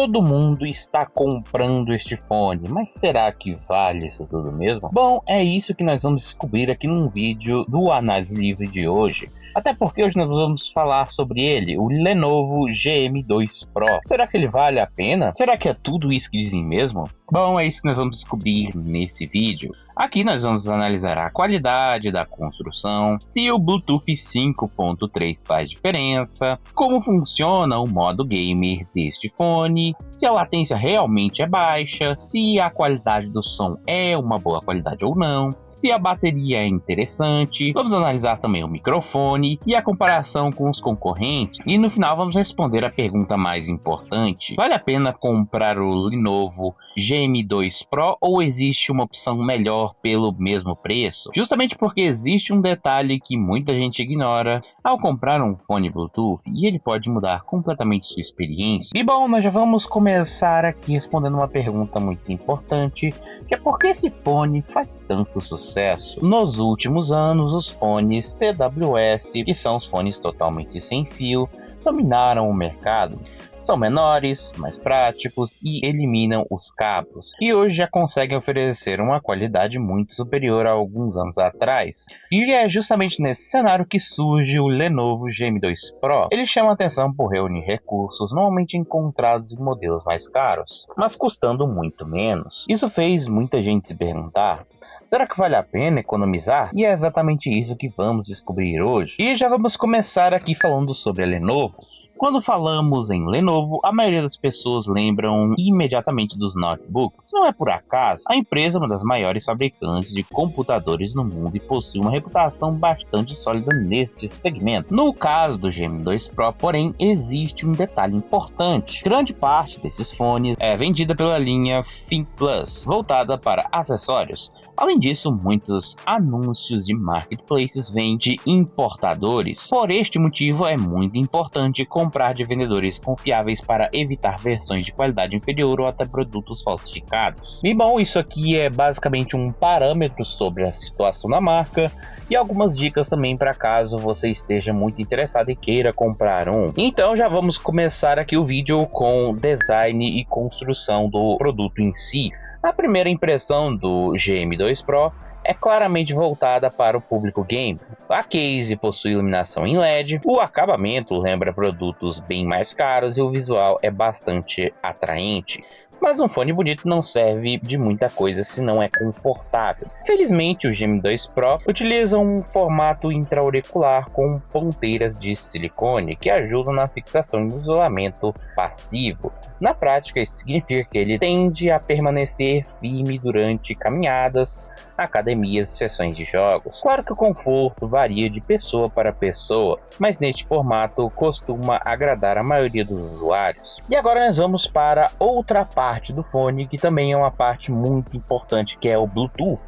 Todo mundo está comprando este fone, mas será que vale isso tudo mesmo? Bom, é isso que nós vamos descobrir aqui num vídeo do Análise Livre de hoje. Até porque hoje nós vamos falar sobre ele, o Lenovo GM2 Pro. Será que ele vale a pena? Será que é tudo isso que dizem mesmo? Bom, é isso que nós vamos descobrir nesse vídeo. Aqui nós vamos analisar a qualidade da construção, se o Bluetooth 5.3 faz diferença, como funciona o modo gamer deste fone, se a latência realmente é baixa, se a qualidade do som é uma boa qualidade ou não, se a bateria é interessante. Vamos analisar também o microfone e a comparação com os concorrentes. E no final vamos responder a pergunta mais importante: vale a pena comprar o Lenovo GM2 Pro ou existe uma opção melhor pelo mesmo preço? Justamente porque existe um detalhe que muita gente ignora ao comprar um fone Bluetooth, e ele pode mudar completamente sua experiência. E bom, nós já vamos começar aqui respondendo uma pergunta muito importante, que é por que esse fone faz tanto sucesso? Nos últimos anos, os fones TWS, que são os fones totalmente sem fio, dominaram o mercado. São menores, mais práticos e eliminam os cabos, e hoje já conseguem oferecer uma qualidade muito superior a alguns anos atrás. E é justamente nesse cenário que surge o Lenovo GM2 Pro. Ele chama a atenção por reunir recursos normalmente encontrados em modelos mais caros, mas custando muito menos. Isso fez muita gente se perguntar: será que vale a pena economizar? E é exatamente isso que vamos descobrir hoje. E já vamos começar aqui falando sobre a Lenovo. Quando falamos em Lenovo, a maioria das pessoas lembram imediatamente dos notebooks. Não é por acaso. A empresa é uma das maiores fabricantes de computadores no mundo e possui uma reputação bastante sólida neste segmento. No caso do GM2 Pro, porém, existe um detalhe importante. Grande parte desses fones é vendida pela linha ThinkPlus, voltada para acessórios. Além disso, muitos anúncios de marketplaces vêm de importadores. Por este motivo, é muito importante comprar de vendedores confiáveis para evitar versões de qualidade inferior ou até produtos falsificados. E bom, isso aqui é basicamente um parâmetro sobre a situação da marca e algumas dicas também para caso você esteja muito interessado e queira comprar um. Então já vamos começar aqui o vídeo com design e construção do produto em si. A primeira impressão do GM2 Pro é claramente voltada para o público gamer. A case possui iluminação em LED, o acabamento lembra produtos bem mais caros e o visual é bastante atraente. Mas um fone bonito não serve de muita coisa se não é confortável. Felizmente, o GM2 Pro utiliza um formato intra-auricular com ponteiras de silicone que ajudam na fixação e no isolamento passivo. Na prática, isso significa que ele tende a permanecer firme durante caminhadas, academias e sessões de jogos. Claro que o conforto varia de pessoa para pessoa, mas neste formato costuma agradar a maioria dos usuários. E agora nós vamos para outra parte do fone, que também é uma parte muito importante, que é o Bluetooth,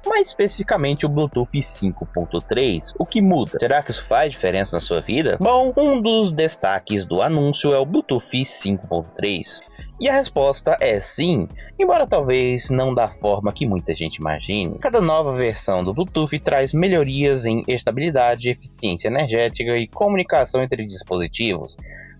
mais especificamente o Bluetooth 5.3. O que muda? Será que isso faz diferença na sua vida? Bom, um dos destaques do anúncio é o Bluetooth 5.3. E a resposta é sim, embora talvez não da forma que muita gente imagine. Cada nova versão do Bluetooth traz melhorias em estabilidade, eficiência energética e comunicação entre dispositivos.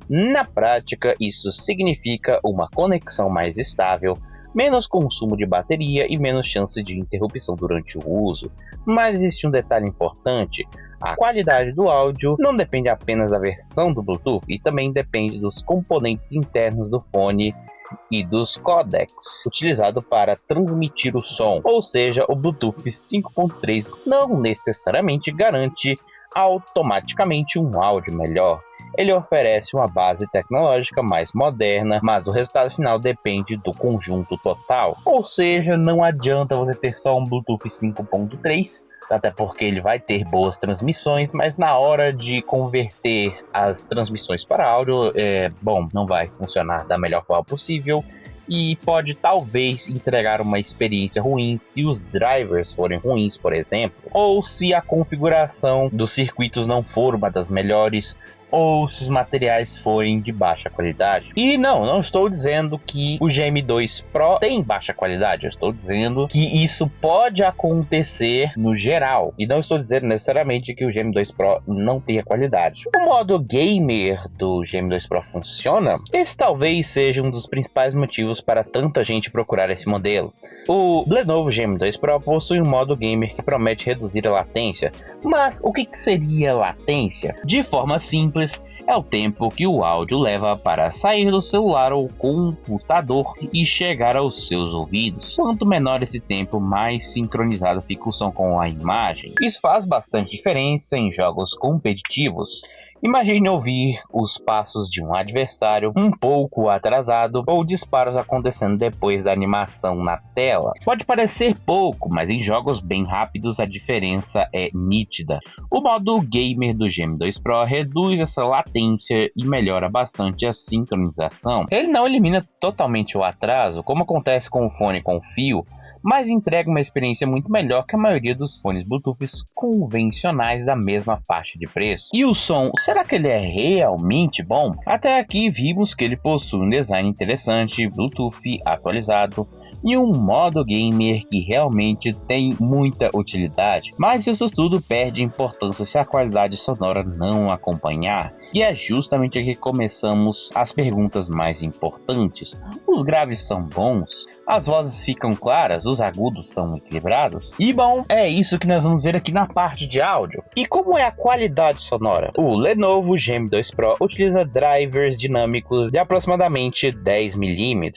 Na prática, isso significa uma conexão mais estável, menos consumo de bateria e menos chance de interrupção durante o uso. Mas existe um detalhe importante: a qualidade do áudio não depende apenas da versão do Bluetooth, e também depende dos componentes internos do fone e dos codecs utilizados para transmitir o som. Ou seja, o Bluetooth 5.3 não necessariamente garante automaticamente um áudio melhor. Ele oferece uma base tecnológica mais moderna, mas o resultado final depende do conjunto total. Ou seja, não adianta você ter só um Bluetooth 5.3, até porque ele vai ter boas transmissões, mas na hora de converter as transmissões para áudio, não vai funcionar da melhor forma possível. E pode talvez entregar uma experiência ruim se os drivers forem ruins, por exemplo, ou se a configuração dos circuitos não for uma das melhores, ou se os materiais forem de baixa qualidade. E não estou dizendo que o GM2 Pro tem baixa qualidade, eu estou dizendo que isso pode acontecer no geral geral, e não estou dizendo necessariamente que o Gem 2 Pro não tenha qualidade. O modo gamer do Gem 2 Pro funciona? Esse talvez seja um dos principais motivos para tanta gente procurar esse modelo. O Lenovo Gem 2 Pro possui um modo gamer que promete reduzir a latência, mas o que seria latência? De forma simples, é o tempo que o áudio leva para sair do celular ou computador e chegar aos seus ouvidos. Quanto menor esse tempo, mais sincronizado fica o som com a imagem. Isso faz bastante diferença em jogos competitivos. Imagine ouvir os passos de um adversário um pouco atrasado ou disparos acontecendo depois da animação na tela. Pode parecer pouco, mas em jogos bem rápidos a diferença é nítida. O modo gamer do Gem 2 Pro reduz essa latência e melhora bastante a sincronização. Ele não elimina totalmente o atraso, como acontece com o fone com fio, mas entrega uma experiência muito melhor que a maioria dos fones Bluetooth convencionais da mesma faixa de preço. E o som, será que ele é realmente bom? Até aqui vimos que ele possui um design interessante, Bluetooth atualizado e um modo gamer que realmente tem muita utilidade, mas isso tudo perde importância se a qualidade sonora não acompanhar. E é justamente aqui que começamos as perguntas mais importantes. Os graves são bons? As vozes ficam claras? Os agudos são equilibrados? E bom, é isso que nós vamos ver aqui na parte de áudio. E como é a qualidade sonora? O Lenovo Gem 2 Pro utiliza drivers dinâmicos de aproximadamente 10 mm,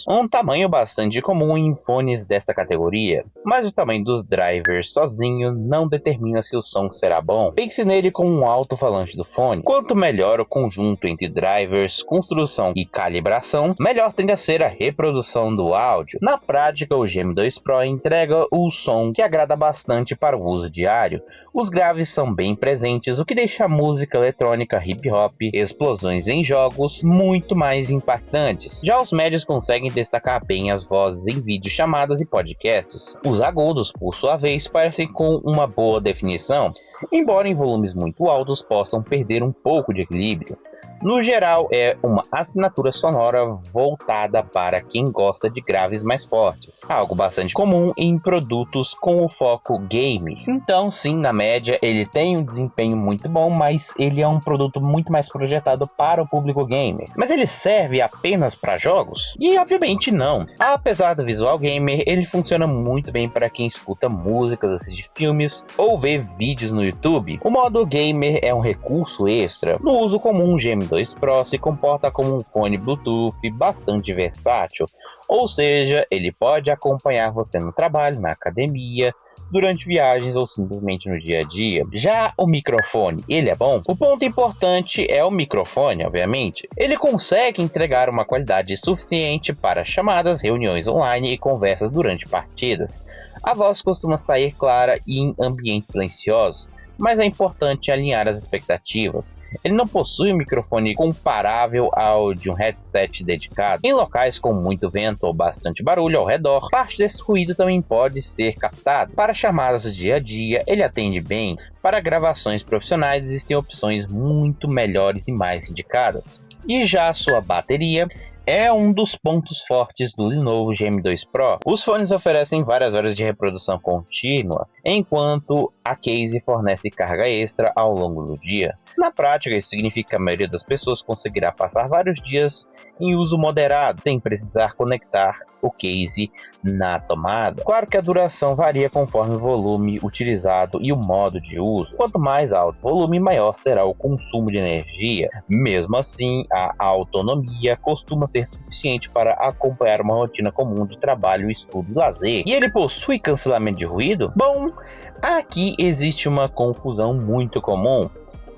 um tamanho bastante comum em fones dessa categoria. Mas o tamanho dos drivers sozinho não determina se o som será bom. Pense nele como um alto-falante do fone. Quanto melhor o conjunto entre drivers, construção e calibração, melhor tende a ser a reprodução do áudio. Na prática, o Gem 2 Pro entrega o som que agrada bastante para o uso diário. Os graves são bem presentes, o que deixa a música eletrônica, hip hop, explosões em jogos muito mais impactantes. Já os médios conseguem destacar bem as vozes em videochamadas e podcasts. Os agudos, por sua vez, parecem com uma boa definição, embora em volumes muito altos possam perder um pouco de equilíbrio. No geral, é uma assinatura sonora voltada para quem gosta de graves mais fortes, algo bastante comum em produtos com o foco game. Então sim, na média, ele tem um desempenho muito bom, mas ele é um produto muito mais projetado para o público gamer. Mas ele serve apenas para jogos? E obviamente não. Apesar do visual gamer, ele funciona muito bem para quem escuta músicas, assiste filmes ou vê vídeos no YouTube. O modo gamer é um recurso extra. No uso comum, o Gem 2 Pro se comporta como um fone Bluetooth bastante versátil, ou seja, ele pode acompanhar você no trabalho, na academia, durante viagens ou simplesmente no dia a dia. Já o microfone, ele é bom? O ponto importante é o microfone, obviamente. Ele consegue entregar uma qualidade suficiente para chamadas, reuniões online e conversas durante partidas. A voz costuma sair clara e em ambientes silenciosos, mas é importante alinhar as expectativas. Ele não possui um microfone comparável ao de um headset dedicado. Em locais com muito vento ou bastante barulho ao redor, parte desse ruído também pode ser captado. Para chamadas do dia a dia, ele atende bem. Para gravações profissionais, existem opções muito melhores e mais indicadas. E já a sua bateria é um dos pontos fortes do Lenovo Gem 2 Pro. Os fones oferecem várias horas de reprodução contínua, enquanto a case fornece carga extra ao longo do dia. Na prática, isso significa que a maioria das pessoas conseguirá passar vários dias em uso moderado, sem precisar conectar o case na tomada. Claro que a duração varia conforme o volume utilizado e o modo de uso. Quanto mais alto o volume, maior será o consumo de energia. Mesmo assim, a autonomia costuma ser suficiente para acompanhar uma rotina comum de trabalho, estudo e lazer. E ele possui cancelamento de ruído? Bom, aqui existe uma confusão muito comum.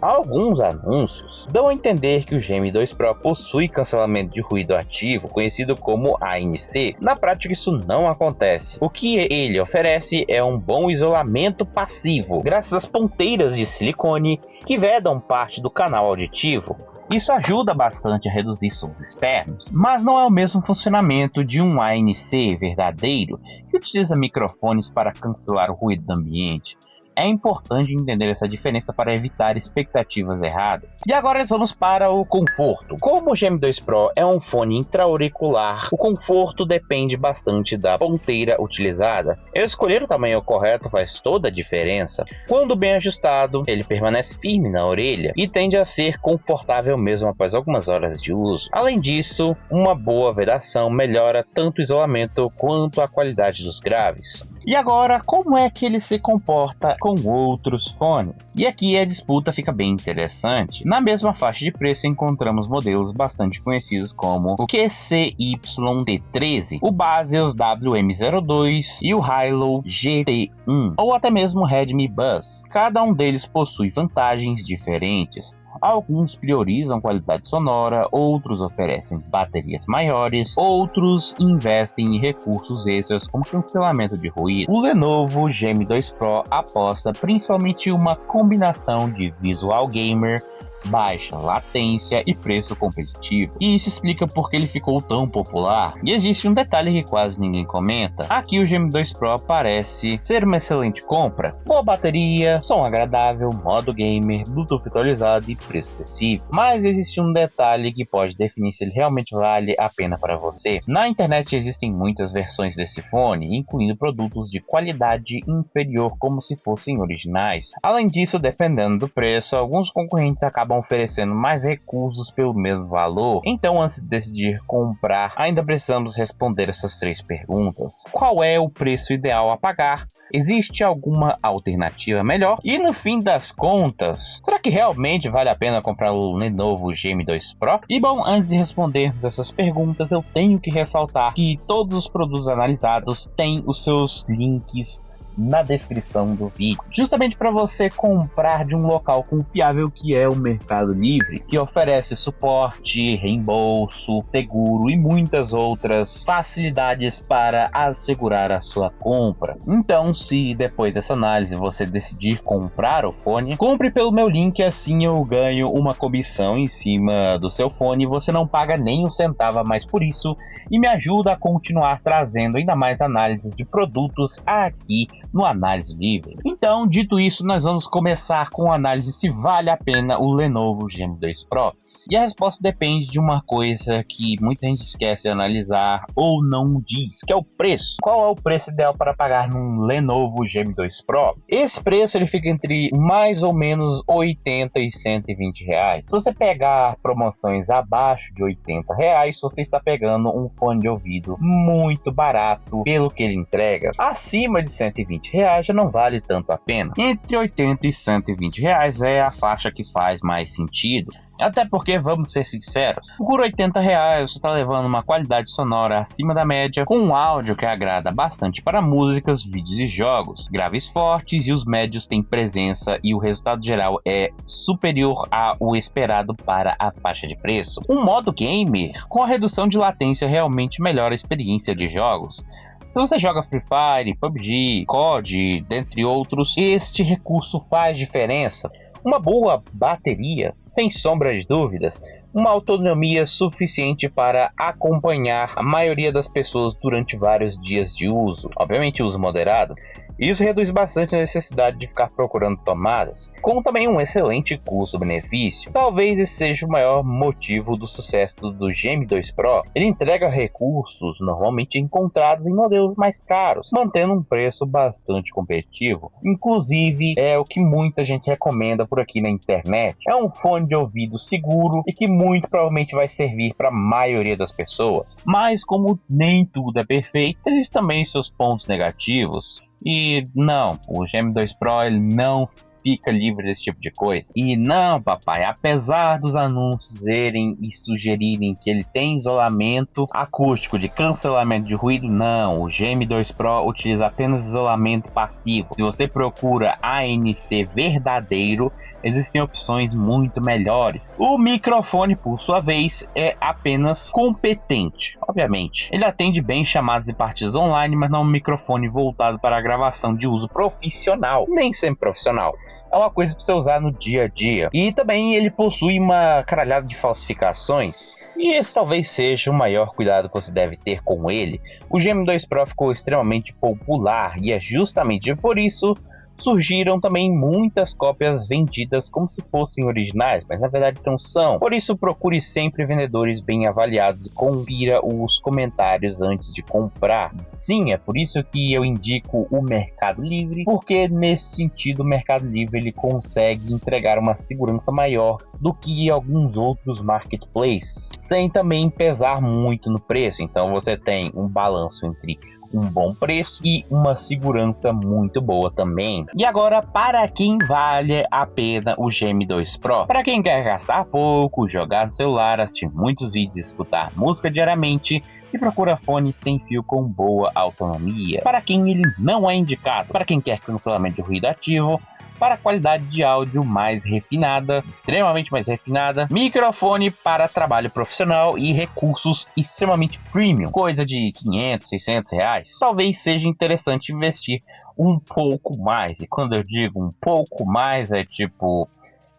Alguns anúncios dão a entender que o Gem 2 Pro possui cancelamento de ruído ativo, conhecido como ANC. Na prática, isso não acontece. O que ele oferece é um bom isolamento passivo, graças às ponteiras de silicone que vedam parte do canal auditivo. Isso ajuda bastante a reduzir sons externos, mas não é o mesmo funcionamento de um ANC verdadeiro, que utiliza microfones para cancelar o ruído do ambiente. é importante entender essa diferença para evitar expectativas erradas. E agora nós vamos para o conforto. Como o Gem 2 Pro é um fone intra-auricular, o conforto depende bastante da ponteira utilizada. Eu escolher o tamanho correto faz toda a diferença. Quando bem ajustado, ele permanece firme na orelha e tende a ser confortável mesmo após algumas horas de uso. Além disso, uma boa vedação melhora tanto o isolamento quanto a qualidade dos graves. E agora, como é que ele se comporta com outros fones? E aqui a disputa fica bem interessante. Na mesma faixa de preço encontramos modelos bastante conhecidos como o QCY-T13, o Baseus WM02 e o Hilo GT1, ou até mesmo o Redmi Buzz. Cada um deles possui vantagens diferentes. Alguns priorizam qualidade sonora, outros oferecem baterias maiores, outros investem em recursos extras como cancelamento de ruído. O Lenovo Gem 2 Pro aposta principalmente em uma combinação de visual gamer, baixa latência e preço competitivo. E isso explica por que ele ficou tão popular. E existe um detalhe que quase ninguém comenta. Aqui o Gem 2 Pro parece ser uma excelente compra. Boa bateria, som agradável, modo gamer, Bluetooth atualizado e preço acessível. Mas existe um detalhe que pode definir se ele realmente vale a pena para você. Na internet existem muitas versões desse fone, incluindo produtos de qualidade inferior como se fossem originais. Além disso, dependendo do preço, alguns concorrentes acabam oferecendo mais recursos pelo mesmo valor. Então, antes de decidir comprar, ainda precisamos responder essas 3 perguntas. Qual é o preço ideal a pagar? Existe alguma alternativa melhor? E no fim das contas, será que realmente vale a pena comprar o Lenovo Gem 2 Pro? E bom, antes de respondermos essas perguntas, eu tenho que ressaltar que todos os produtos analisados têm os seus links na descrição do vídeo, justamente para você comprar de um local confiável que é o Mercado Livre, que oferece suporte, reembolso, seguro e muitas outras facilidades para assegurar a sua compra. Então, se depois dessa análise você decidir comprar o fone, compre pelo meu link, assim eu ganho uma comissão em cima do seu fone e você não paga nem um centavo a mais por isso, e me ajuda a continuar trazendo ainda mais análises de produtos aqui no Análise Livre. Então, dito isso, nós vamos começar com a análise se vale a pena o Lenovo Gem 2 Pro. E a resposta depende de uma coisa que muita gente esquece de analisar ou não diz, que é o preço. Qual é o preço ideal para pagar num Lenovo Gem 2 Pro? Esse preço ele fica entre mais ou menos 80 e 120 reais. Se você pegar promoções abaixo de 80 reais, você está pegando um fone de ouvido muito barato pelo que ele entrega. Acima de 120 reais já não vale tanto a pena. Entre 80 e 120 reais é a faixa que faz mais sentido. Até porque, vamos ser sinceros, por 80 reais você está levando uma qualidade sonora acima da média, com um áudio que agrada bastante para músicas, vídeos e jogos, graves fortes e os médios têm presença e o resultado geral é superior ao esperado para a faixa de preço. Um modo gamer com a redução de latência realmente melhora a experiência de jogos. Se você joga Free Fire, PUBG, COD, dentre outros, este recurso faz diferença. Uma boa bateria, sem sombra de dúvidas, uma autonomia suficiente para acompanhar a maioria das pessoas durante vários dias de uso, obviamente uso moderado. Isso reduz bastante a necessidade de ficar procurando tomadas, com também um excelente custo-benefício. Talvez esse seja o maior motivo do sucesso do Gem 2 Pro. Ele entrega recursos normalmente encontrados em modelos mais caros, mantendo um preço bastante competitivo. Inclusive, é o que muita gente recomenda por aqui na internet. É um fone de ouvido seguro e que muito provavelmente vai servir para a maioria das pessoas. Mas como nem tudo é perfeito, existem também seus pontos negativos. E não, o Gem 2 Pro ele não fica livre desse tipo de coisa. E não, papai, apesar dos anúncios dizerem e sugerirem que ele tem isolamento acústico de cancelamento de ruído, não, o Gem 2 Pro utiliza apenas isolamento passivo. Se você procura ANC verdadeiro, existem opções muito melhores. O microfone, por sua vez, é apenas competente. Obviamente, ele atende bem chamadas e partidas online, mas não é um microfone voltado para a gravação de uso profissional, nem sempre profissional. É uma coisa para você usar no dia a dia. E também ele possui uma caralhada de falsificações. E esse talvez seja o maior cuidado que você deve ter com ele. O Gem 2 Pro ficou extremamente popular e é justamente por isso surgiram também muitas cópias vendidas como se fossem originais, mas na verdade não são. Por isso, procure sempre vendedores bem avaliados e confira os comentários antes de comprar. Sim, é por isso que eu indico o Mercado Livre, porque nesse sentido o Mercado Livre ele consegue entregar uma segurança maior do que alguns outros marketplaces, sem também pesar muito no preço. Então você tem um balanço entre um bom preço e uma segurança muito boa também. E agora, para quem vale a pena o Gem 2 Pro? Para quem quer gastar pouco, jogar no celular, assistir muitos vídeos e escutar música diariamente, e procura fone sem fio com boa autonomia. Para quem ele não é indicado? Para quem quer cancelamento de ruído ativo, para qualidade de áudio mais refinada, extremamente mais refinada, microfone para trabalho profissional e recursos extremamente premium, coisa de 500, 600 reais. Talvez seja interessante investir um pouco mais, e quando eu digo um pouco mais é tipo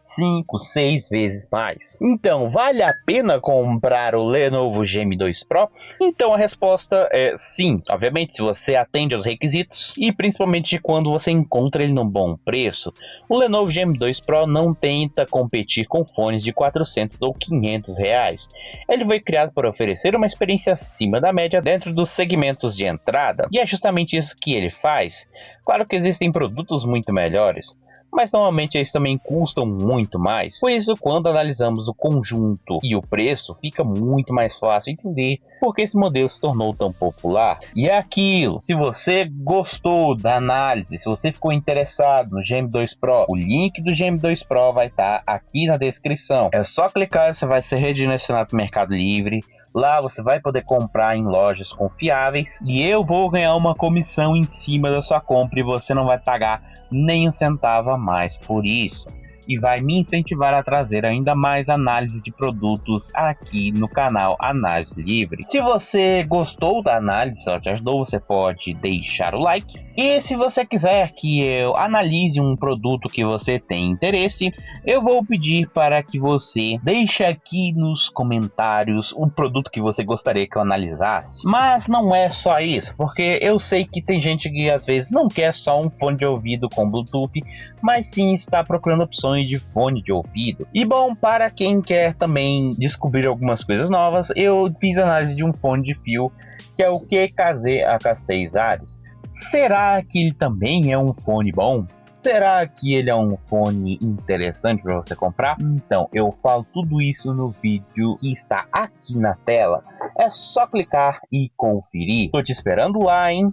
5, 6 vezes mais. Então, vale a pena comprar o Lenovo Gem 2 Pro? Então a resposta é sim, obviamente, se você atende aos requisitos e principalmente quando você encontra ele num bom preço. O Lenovo Gem 2 Pro não tenta competir com fones de 400 ou 500 reais. Ele foi criado para oferecer uma experiência acima da média dentro dos segmentos de entrada, e é justamente isso que ele faz. Claro que existem produtos muito melhores, mas normalmente eles também custam muito mais. Por isso, quando analisamos o conjunto e o preço, fica muito mais fácil entender por que esse modelo se tornou tão popular. E é aquilo, se você gostou da análise, se você ficou interessado no Gem 2 Pro, o link do Gem 2 Pro vai estar aqui na descrição. É só clicar, você vai ser redirecionado para o Mercado Livre. Lá você vai poder comprar em lojas confiáveis e eu vou ganhar uma comissão em cima da sua compra e você não vai pagar nem um centavo a mais por isso. E vai me incentivar a trazer ainda mais análises de produtos aqui no canal Análise Livre. Se você gostou da análise, se ela te ajudou, você pode deixar o like. E se você quiser que eu analise um produto que você tem interesse, eu vou pedir para que você deixe aqui nos comentários o produto que você gostaria que eu analisasse. Mas não é só isso, porque eu sei que tem gente que às vezes não quer só um fone de ouvido com Bluetooth, mas sim está procurando opções de fone de ouvido. E bom, para quem quer também descobrir algumas coisas novas, eu fiz análise de um fone de fio que é o QKZ AK6 Ares. Será que ele também é um fone bom? Será que ele é um fone interessante para você comprar? Então, eu falo tudo isso no vídeo que está aqui na tela. É só clicar e conferir. Tô te esperando lá, hein?